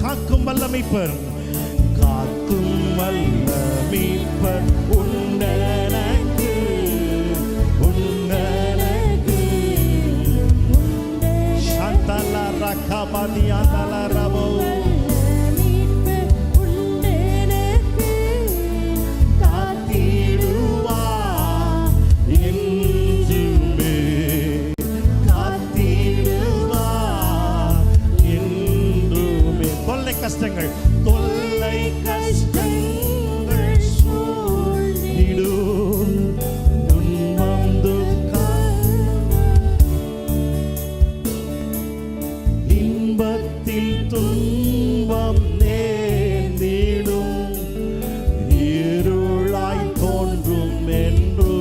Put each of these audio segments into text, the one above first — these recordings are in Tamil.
காக்கும் வல்ல மீட்பர், காக்கும் வல்ல மீட்பர் உண்டனக்கு, உண்டனக்கு. சாந்தலா ரகபதியா தலரபோ கஷ்டங்கள், தொல்லை கஷ்டங்கள் சூழ்ந்திடும், துன்பம் துக்கம் இன்பத்தில் துன்பம் நேர்ந்திடும், இருளாய் தோன்றும் என்று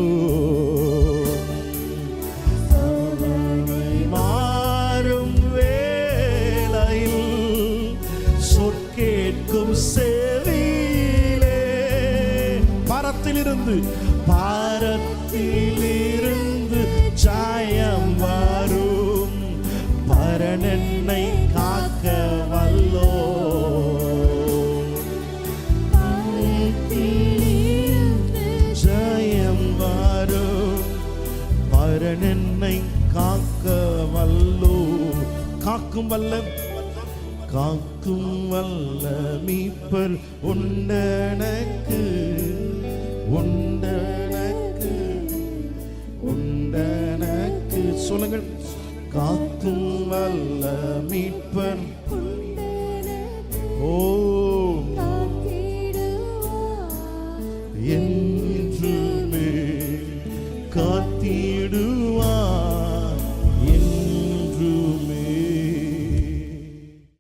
மாறும் வேளையில் கேட்கும் செவியிலே பாரத்திலிருந்து, பாரத்திலிருந்து ஜாயம் வரும், பரனென்னை காக்க வல்லோ. ஜாயம் வரும், பரனென்னை காக்க வல்லோ. காக்கும் வல்ல, காக்கும் வல்ல மீட்பர் உண்டனக்கு, உண்டனக்கு, உண்டனக்கு. சொல்லுங்கள், காக்கும் வல்ல மீட்பர். ஓ